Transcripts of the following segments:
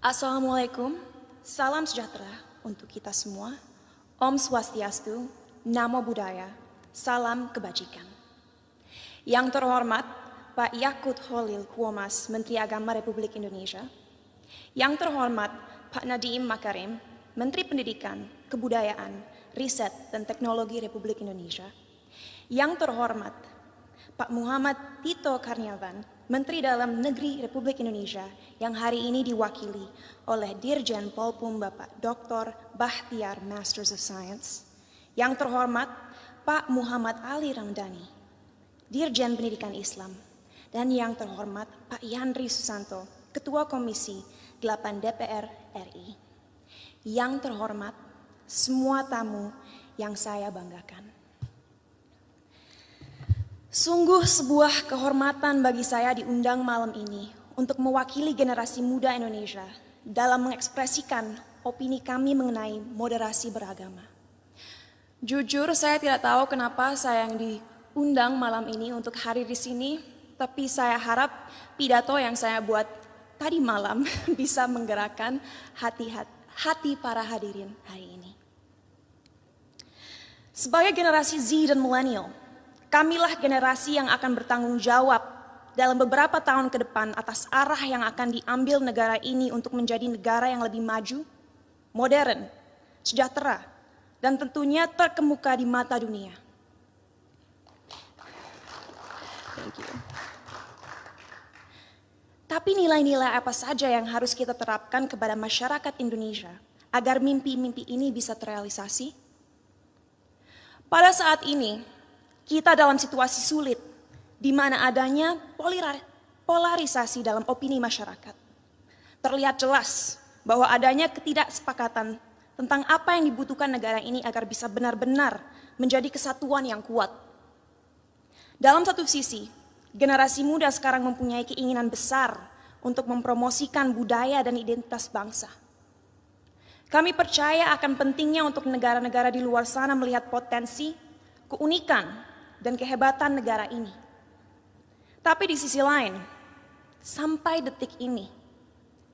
Assalamualaikum, salam sejahtera untuk kita semua. Om Swastiastu, Namo Buddhaya, salam kebajikan. Yang terhormat Pak Yakut Holil Kuomas, Menteri Agama Republik Indonesia. Yang terhormat Pak Nadiem Makarim, Menteri Pendidikan, Kebudayaan, Riset dan Teknologi Republik Indonesia. Yang terhormat Pak Muhammad Tito Karnavian, Menteri Dalam Negeri Republik Indonesia yang hari ini diwakili oleh Dirjen Polpum Bapak Dr. Bahtiar Masters of Science. Yang terhormat Pak Muhammad Ali Ramdhani, Dirjen Pendidikan Islam. Dan yang terhormat Pak Yandri Susanto, Ketua Komisi 8 DPR RI. Yang terhormat semua tamu yang saya banggakan. Sungguh sebuah kehormatan bagi saya diundang malam ini untuk mewakili generasi muda Indonesia dalam mengekspresikan opini kami mengenai moderasi beragama. Jujur saya tidak tahu kenapa saya yang diundang malam ini untuk hadir di sini, tapi saya harap pidato yang saya buat tadi malam bisa menggerakkan hati para hadirin hari ini. Sebagai generasi Z dan milenial, kamilah generasi yang akan bertanggung jawab dalam beberapa tahun ke depan atas arah yang akan diambil negara ini untuk menjadi negara yang lebih maju, modern, sejahtera, dan tentunya terkemuka di mata dunia. Thank you. Tapi nilai-nilai apa saja yang harus kita terapkan kepada masyarakat Indonesia agar mimpi-mimpi ini bisa terrealisasi? Pada saat ini, kita dalam situasi sulit, di mana adanya polarisasi dalam opini masyarakat. Terlihat jelas bahwa adanya ketidaksepakatan tentang apa yang dibutuhkan negara ini agar bisa benar-benar menjadi kesatuan yang kuat. Dalam satu sisi, generasi muda sekarang mempunyai keinginan besar untuk mempromosikan budaya dan identitas bangsa. Kami percaya akan pentingnya untuk negara-negara di luar sana melihat potensi, keunikan, dan kehebatan negara ini. Tapi di sisi lain, sampai detik ini,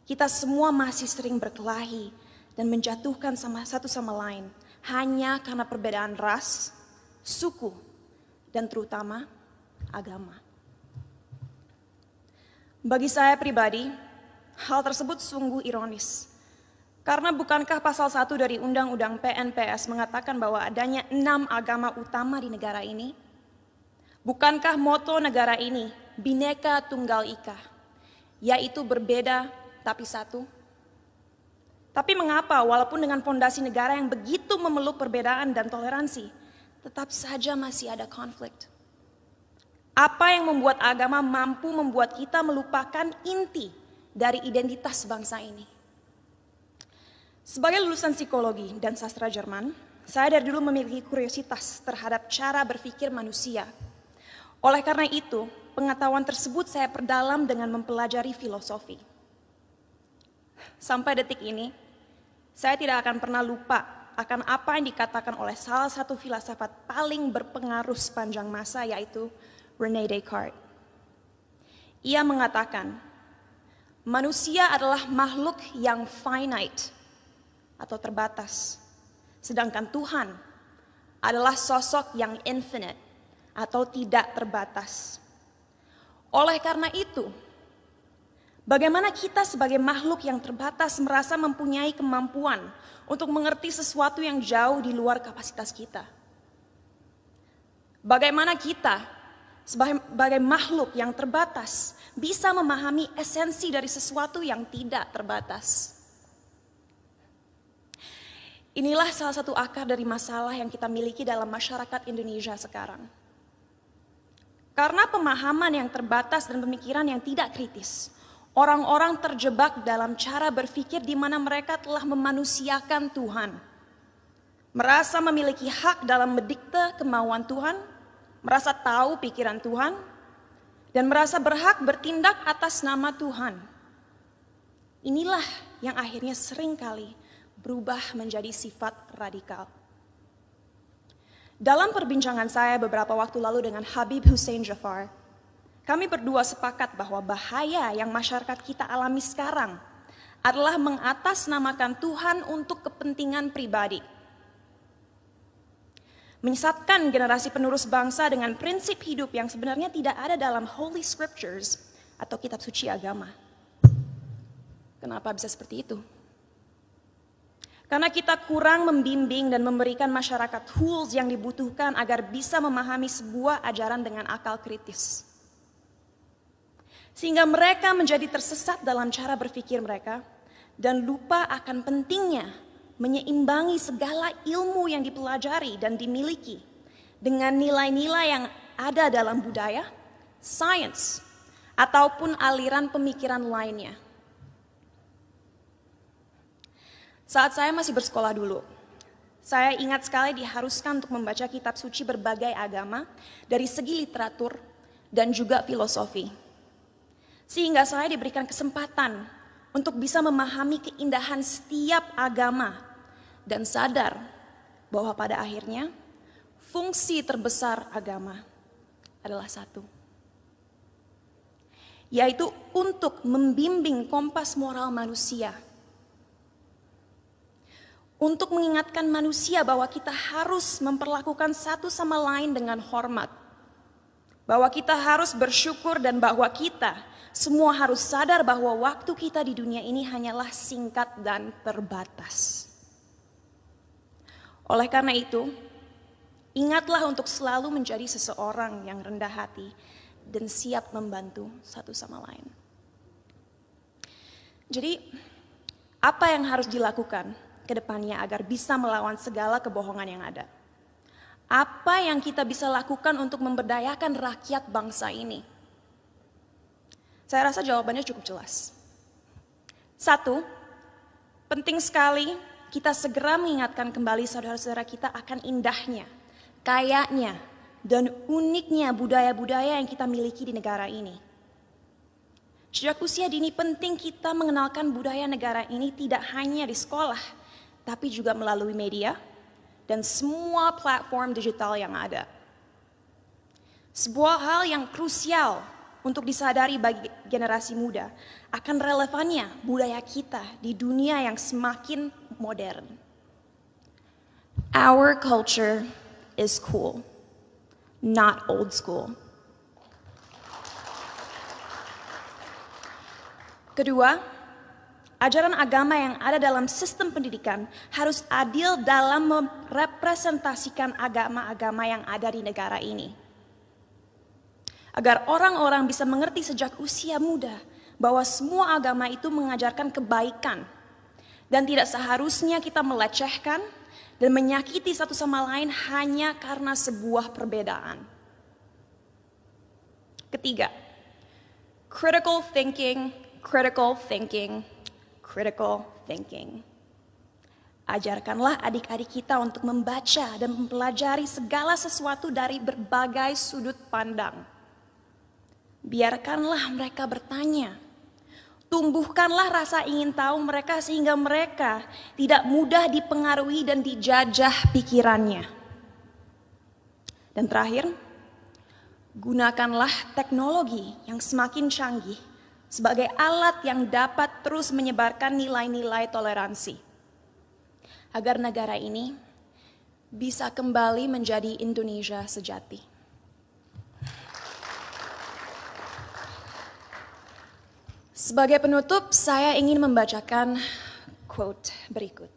kita semua masih sering berkelahi dan menjatuhkan satu sama lain hanya karena perbedaan ras, suku, dan terutama agama. Bagi saya pribadi, hal tersebut sungguh ironis. Karena bukankah pasal 1 dari Undang-Undang PNPS mengatakan bahwa adanya 6 agama utama di negara ini? Bukankah moto negara ini Bhinneka Tunggal Ika, yaitu berbeda tapi satu? Tapi mengapa walaupun dengan fondasi negara yang begitu memeluk perbedaan dan toleransi, tetap saja masih ada konflik? Apa yang membuat agama mampu membuat kita melupakan inti dari identitas bangsa ini? Sebagai lulusan psikologi dan sastra Jerman, saya dari dulu memiliki kuriositas terhadap cara berpikir manusia. Oleh karena itu, pengetahuan tersebut saya perdalam dengan mempelajari filosofi. Sampai detik ini, saya tidak akan pernah lupa akan apa yang dikatakan oleh salah satu filsafat paling berpengaruh sepanjang masa, yaitu René Descartes. Ia mengatakan, manusia adalah makhluk yang finite atau terbatas, sedangkan Tuhan adalah sosok yang infinite atau tidak terbatas. Oleh karena itu, bagaimana kita sebagai makhluk yang terbatas merasa mempunyai kemampuan untuk mengerti sesuatu yang jauh di luar kapasitas kita? Bagaimana kita sebagai makhluk yang terbatas bisa memahami esensi dari sesuatu yang tidak terbatas? Inilah salah satu akar dari masalah yang kita miliki dalam masyarakat Indonesia sekarang. Karena pemahaman yang terbatas dan pemikiran yang tidak kritis, orang-orang terjebak dalam cara berpikir di mana mereka telah memanusiakan Tuhan. Merasa memiliki hak dalam mendikte kemauan Tuhan, merasa tahu pikiran Tuhan, dan merasa berhak bertindak atas nama Tuhan. Inilah yang akhirnya seringkali berubah menjadi sifat radikal. Dalam perbincangan saya beberapa waktu lalu dengan Habib Hussein Jafar, kami berdua sepakat bahwa bahaya yang masyarakat kita alami sekarang adalah mengatasnamakan Tuhan untuk kepentingan pribadi. Menyesatkan generasi penerus bangsa dengan prinsip hidup yang sebenarnya tidak ada dalam Holy Scriptures atau kitab suci agama. Kenapa bisa seperti itu? Karena kita kurang membimbing dan memberikan masyarakat tools yang dibutuhkan agar bisa memahami sebuah ajaran dengan akal kritis. Sehingga mereka menjadi tersesat dalam cara berpikir mereka dan lupa akan pentingnya menyeimbangi segala ilmu yang dipelajari dan dimiliki dengan nilai-nilai yang ada dalam budaya, sains, ataupun aliran pemikiran lainnya. Saat saya masih bersekolah dulu, saya ingat sekali diharuskan untuk membaca kitab suci berbagai agama dari segi literatur dan juga filosofi. Sehingga saya diberikan kesempatan untuk bisa memahami keindahan setiap agama dan sadar bahwa pada akhirnya fungsi terbesar agama adalah satu, yaitu untuk membimbing kompas moral manusia. Untuk mengingatkan manusia bahwa kita harus memperlakukan satu sama lain dengan hormat. Bahwa kita harus bersyukur dan bahwa kita semua harus sadar bahwa waktu kita di dunia ini hanyalah singkat dan terbatas. Oleh karena itu, ingatlah untuk selalu menjadi seseorang yang rendah hati dan siap membantu satu sama lain. Jadi, apa yang harus dilakukan ke depannya agar bisa melawan segala kebohongan yang ada? Apa yang kita bisa lakukan untuk memberdayakan rakyat bangsa ini? Saya rasa jawabannya cukup jelas. Satu, penting sekali kita segera mengingatkan kembali saudara-saudara kita akan indahnya, kayanya, dan uniknya budaya-budaya yang kita miliki di negara ini. Sejak usia dini penting kita mengenalkan budaya negara ini tidak hanya di sekolah, tapi juga melalui media dan semua platform digital yang ada. Sebuah hal yang krusial untuk disadari bagi generasi muda akan relevannya budaya kita di dunia yang semakin modern. Our culture is cool, not old school. Kedua, ajaran agama yang ada dalam sistem pendidikan harus adil dalam merepresentasikan agama-agama yang ada di negara ini. Agar orang-orang bisa mengerti sejak usia muda bahwa semua agama itu mengajarkan kebaikan dan tidak seharusnya kita melecehkan dan menyakiti satu sama lain hanya karena sebuah perbedaan. Ketiga, critical thinking, critical thinking, critical thinking. Ajarkanlah adik-adik kita untuk membaca dan mempelajari segala sesuatu dari berbagai sudut pandang. Biarkanlah mereka bertanya. Tumbuhkanlah rasa ingin tahu mereka sehingga mereka tidak mudah dipengaruhi dan dijajah pikirannya. Dan terakhir, gunakanlah teknologi yang semakin canggih sebagai alat yang dapat terus menyebarkan nilai-nilai toleransi. Agar negara ini bisa kembali menjadi Indonesia sejati. Sebagai penutup, saya ingin membacakan quote berikut.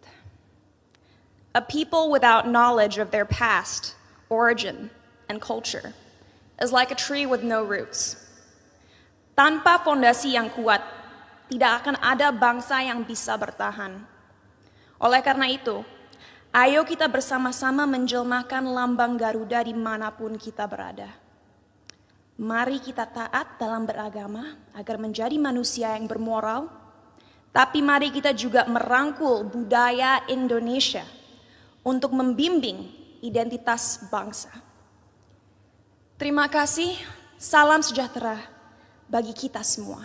A people without knowledge of their past, origin, and culture is like a tree with no roots. Tanpa fondasi yang kuat, tidak akan ada bangsa yang bisa bertahan. Oleh karena itu, ayo kita bersama-sama menjelmakan lambang Garuda dimanapun kita berada. Mari kita taat dalam beragama agar menjadi manusia yang bermoral, tapi mari kita juga merangkul budaya Indonesia untuk membimbing identitas bangsa. Terima kasih, salam sejahtera bagi kita semua.